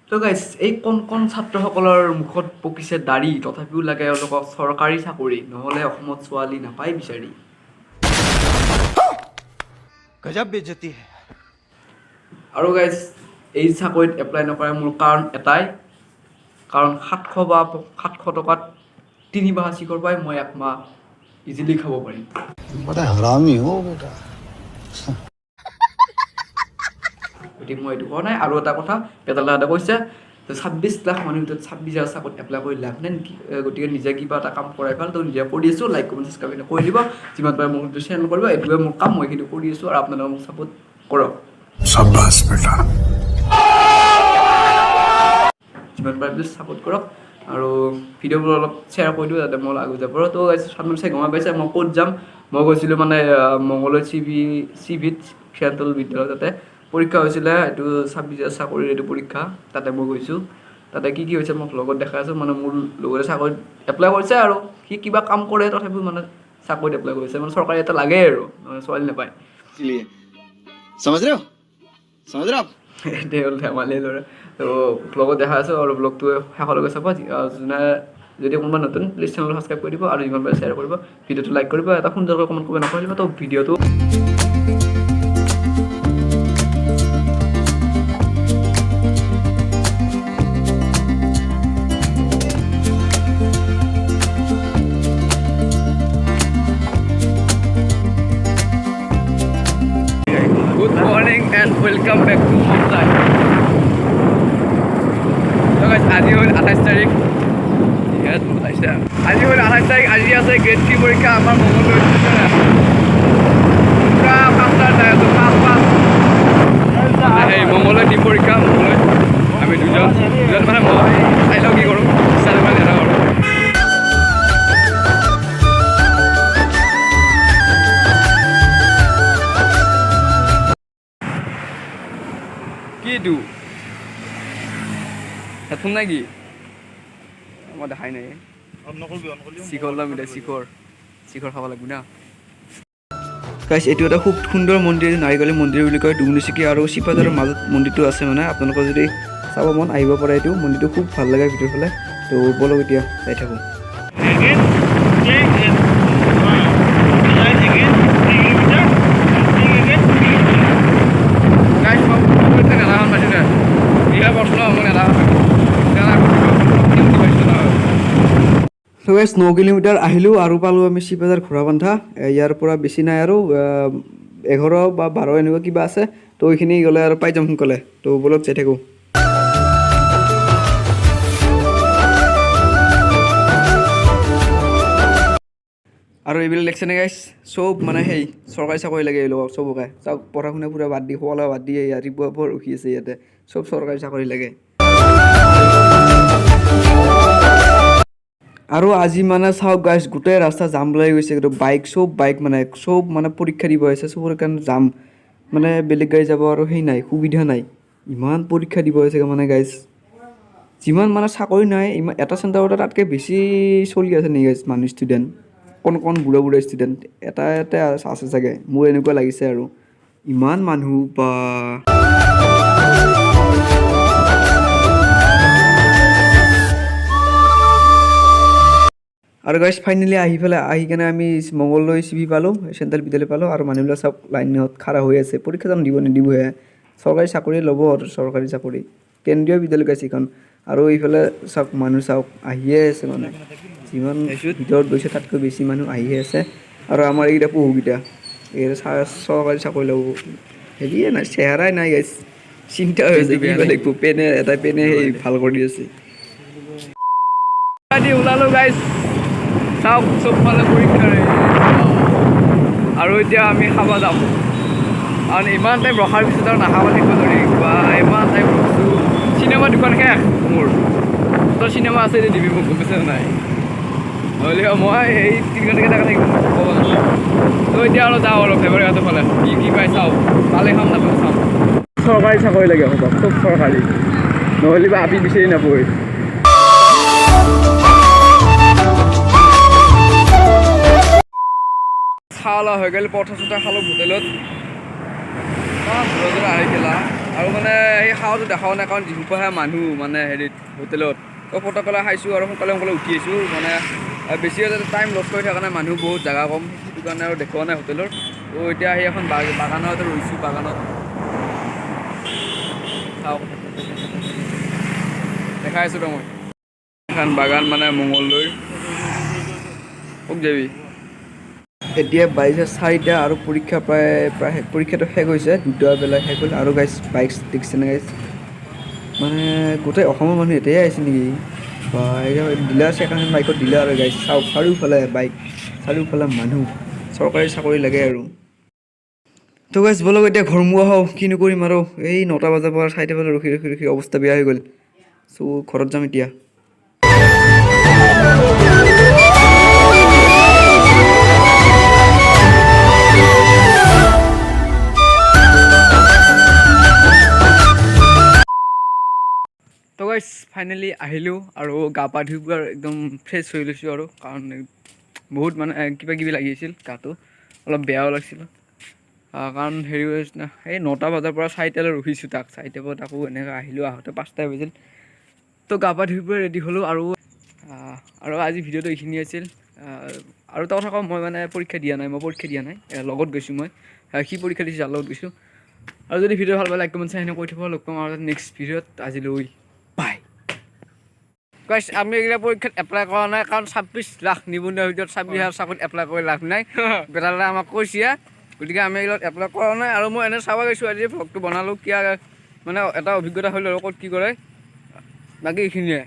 তো গাইজ এই কণ ছাত্ৰসকলৰ মুখত পকিছে দাড়ি তথাপিও লাগে এওঁলোকক চৰকাৰী চাকৰি নহ'লে অসমত ছোৱালী নাপায় বিচাৰি গজব বেজতি হে আৰু গাইজ এই চাকৰিত এপ্লাই নকৰে মোৰ কাৰণ এটাই কাৰণ 700 টকাত 3 মাহ চিকৰ পাই মই 1 মাহ ইজিলি খাব পাৰিম बड़ा हरामी हो बेटा গতিকে মই এইটো কোৱা নাই আৰু এটা কথা পেটালাহঁতে কৈছে 26 লাখ মানুহৰ ভিতৰত 26,000 চাকৰিত এপ্লাই কৰি লাভ নাই নেকি গতিকে নিজে কিবা এটা কাম কৰাই ভাল তো নিজে কৰি আছোঁ লাইক কমেণ্ট ছাবস্ক্ৰাইব কৰি দিব যিমান পাৰে মোক শ্বেয়াৰ কৰিব এইটোৱে মোৰ কাম মই কিন্তু কৰি আছোঁ আৰু আপোনালোকে মোক ছাপোৰ্ট কৰক शाबाश बेटा যিমান পাৰে প্লিজ ছাপোৰ্ট কৰক আৰু ভিডিঅ'বোৰ অলপ শ্বেয়াৰ কৰি দিওঁ যাতে মই আগুৱাই যাব পাৰোঁ তো আপোনালোকে চাই গম পাইছে মই ক'ত যাম মই গৈছিলোঁ মানে মংগলদৈ চিভিত শিয়ান্তল বিদ্যালয় তাতে পৰীক্ষা হৈছিলে এইটো 26,000 চাকৰিৰ এইটো পৰীক্ষা তাতে মই গৈছোঁ তাতে কি হৈছে মই ভ্লগত দেখাই আছোঁ মানে মোৰ লগতে চাকৰিত এপ্লাই কৰিছে আৰু সি কিবা কাম কৰে তথাপিও মানে চাকৰিত এপ্লাই কৰিছে মানে চৰকাৰী এটা লাগে আৰু ছোৱালী নাপায় समझ रहे हो এইটোৱে হ'ল ধেমালি ল'ৰা তো ব্লগত দেখা আছোঁ আৰু ব্লগটো শেষলৈকে চাব যোনে যদি কোনোবা নতুন প্লিজ চেনেল ছাবস্ক্ৰাইব কৰি দিব আৰু যিমান পাৰে শ্বেয়াৰ কৰিব ভিডিঅ'টো লাইক কৰিব এটা সুন্দৰকৈ কমেণ্ট কৰিব নকৰিব তো ভিডিঅ'টো Good morning and welcome back to Mumbai. So guys, আজি হ'ল 28 তাৰিখ আজি হ'ল 28 তাৰিখ আজি আছে গ্ৰেড 3 পৰীক্ষা আমাৰ মংগলদৈ পুৰা পাঁচটাৰ যাই আছোঁ সেই মংগলদৈ 3 পৰীক্ষা মংগলদৈ আমি দুজন মানে মই চাই লওঁ কি কৰোঁ চাই মানে এটা কৰোঁ কি হেডফোন নাই কি মই দেখাই নাই শিখৰ ল'ম এতিয়া শিখৰ খাব লাগিব না গাইছ এইটো এটা খুব সুন্দৰ মন্দিৰ নাৰিকলী মন্দিৰ বুলি কয় দুমনিচিকি আৰু চিপাঝাৰৰ মাজত মন্দিৰটো আছে মানে আপোনালোকৰ যদি চাব মন আহিব পাৰে এইটো মন্দিৰটো খুব ভাল লাগে ভিতৰৰ ফালে তো বলক এতিয়া চাই থাকোঁ তো গাইছ 9 কিলোমিটাৰ আহিলোঁ আৰু পালোঁ আমি চিপাঝাৰ ঘোঁৰাবান্ধা ইয়াৰ পৰা বেছি নাই আৰু 11 বা 12 এনেকুৱা কিবা আছে তো এইখিনি গ'লে আৰু পাই যাম সোনকালে তো বলক চাই থাকোঁ আৰু এইবিলাক দেখিছেনে গাইছ চব মানে সেই চৰকাৰী চাকৰি লাগে এইলোকক চবকে চাওক পঢ়া শুনা পুৰা বাদ দি খোৱা বাদ দি ৰাতিপুৱা পৰা ৰখি আছে ইয়াতে চব চৰকাৰী চাকৰি লাগে আৰু আজি মানে চাওক গাইছ গোটেই ৰাস্তা জাম লাগি গৈছে কিন্তু বাইক মানে পৰীক্ষা দিব আহিছে চবৰ কাৰণে জাম মানে বেলেগ গাড়ী যাব আৰু সেই নাই সুবিধা নাই ইমান পৰীক্ষা দিব আহিছে মানে গাইছ যিমান মানে চাকৰি নাই ইমান এটা চেণ্টাৰতে তাতকৈ বেছি চলি আছে নেকি গাইছ মানুহ ষ্টুডেণ্ট কণ বুঢ়া ষ্টুডেণ্ট এটা আছে চাগে মোৰ এনেকুৱা লাগিছে আৰু ইমান মানুহ বা আৰু গাইছ ফাইনেলি আহি কেনে আমি মংগলদৈ চিভি পালোঁ চেণ্ট্ৰেল বিদ্যালয় পালোঁ আৰু মানুহবিলাক চব লাইনত খাৰা হৈ আছে পৰীক্ষা জানো দিব নিদিবহে চৰকাৰী চাকৰি ল'ব আৰু চৰকাৰী চাকৰি কেন্দ্ৰীয় বিদ্যালয় গাইছ এইখন আৰু এইফালে চাওক মানুহ চাওক আহিয়ে আছে মানে যিমান ভিতৰত গৈছে তাতকৈ বেছি মানুহ আহিয়ে আছে আৰু আমাৰ এইকেইটা পহুকেইটা এই চৰকাৰী চাকৰি ল'ব হেৰিয়ে নাই চেহেৰাই নাই গাইছ চিন্তা হৈ আছে কি লাগিব পেনে সেই ভাল কৰি আছে ওলালোঁ গাইছ চাওক চবফালে পৰীক্ষা আৰু এতিয়া আমি খাব যাম কাৰণ ইমান টাইম ৰখাৰ পিছত আৰু নাখাব থাকিব ধৰি বা ইমান টাইম ৰখছোঁ চিনেমা দুখন শেষ মোৰ তই চিনেমা আছে যে দিবি মোক গম পাইছে নাই নহ'লে মই এই 3 ঘণ্টাকৈ থাকিব ক'ব জানো তো এতিয়া আৰু যাওঁ অলপ ফেভাৰিটৰ ফালে কি পাই চাওঁ পালে খাম নাপাওঁ চাওঁ চৰকাৰী চাকৰি লাগে হ'ব চব চৰকাৰী নহ'লে বা আপি বিচাৰি নাপায় খাওয়া হৈ গেল পৰোটা চটা খালো হোটেলত আহি গেলা আৰু মানে সেই খাৱাটো দেখাও নাই কাৰণ যিসোপাহে মানুহ মানে হেৰিত হোটেলত পটকলা খাইছোঁ আৰু সোনকালে উঠি আহিছোঁ মানে বেছি টাইম লছ কৰি থকা নাই মানুহ বহুত জেগা কম সেইটো কাৰণে আৰু দেখুওৱা নাই হোটেলৰ তো এতিয়া সেই এখন বাগানত ৰৈছোঁ বাগানত চাওক দেখাই আছোঁ তো মই এখন বাগান মানে মঙলদৈৰ ক'ত যাবি এতিয়া বাইছে 4টা আৰু পৰীক্ষা প্ৰায় পৰীক্ষাটো শেষ হৈছে 2টা বেলা শেষ হ'ল আৰু গাইছ বাইক দেখিছে নে গাইছ মানে গোটেই অসমৰ মানুহ এতিয়াই আহিছে নেকি বা ডিলাৰ ছেকেণ্ড হেণ্ড বাইকত ডিলাৰ আৰু গাইছ চাওক চাৰিওফালে বাইক চাৰিওফালে মানুহ চৰকাৰী চাকৰি লাগে আৰু তো গাইছ বলক এতিয়া ঘৰমুৱা হওঁ কিনো কৰিম আৰু এই 9টা বজাৰ পৰা 4টা বজাত ৰখি অৱস্থা বেয়া হৈ গ'ল চ' ঘৰত যাম এতিয়া তো গাইছ ফাইনেলি আহিলোঁ আৰু গা পা ধুই পুৰা একদম ফ্ৰেছ হৈ লৈছোঁ আৰু কাৰণ বহুত মানে কিবা কিবি লাগি আছিল গাটো অলপ বেয়াও লাগিছিল কাৰণ হেৰি হৈছিল না এই 9টা বজাৰ পৰা 4টালৈ ৰখিছোঁ তাক 4টাৰ পৰা আকৌ এনেকৈ আহিলোঁ আহোঁতে 5টা বাজিল তো গা পা ধুই পুৰা ৰেডি হ'লোঁ আৰু আজি ভিডিঅ'টো এইখিনি আছিল আৰু এটা কথা কওঁ মই মানে পৰীক্ষা দিয়া নাই লগত গৈছোঁ মই সি পৰীক্ষা দিছোঁ যাৰ লগত গৈছোঁ আৰু যদি ভিডিঅ' ভাল পালে লাইক কমেণ্ট সেনেকৈ কৈ থ'ব লগ পাম আৰু নেক্সট ভিডিঅ'ত আজিলৈ বাই গাইছ আমি এইগিলা পৰীক্ষাত এপ্লাই কৰা নাই কাৰণ 26 লাখ নিবনুৱাৰ ভিতৰত 26,000 চাকৰিত এপ্লাই কৰি লাভ নাই বেটালে আমাক কৈছে গতিকে আমি এইগিলাত এপ্লাই কৰা নাই আৰু মই এনে চাব গৈছোঁ আজি ভ্লগটো বনালোঁ কিয় মানে এটা অভিজ্ঞতা হ'ল আৰু ক'ত কি কৰে বাকী এইখিনিয়ে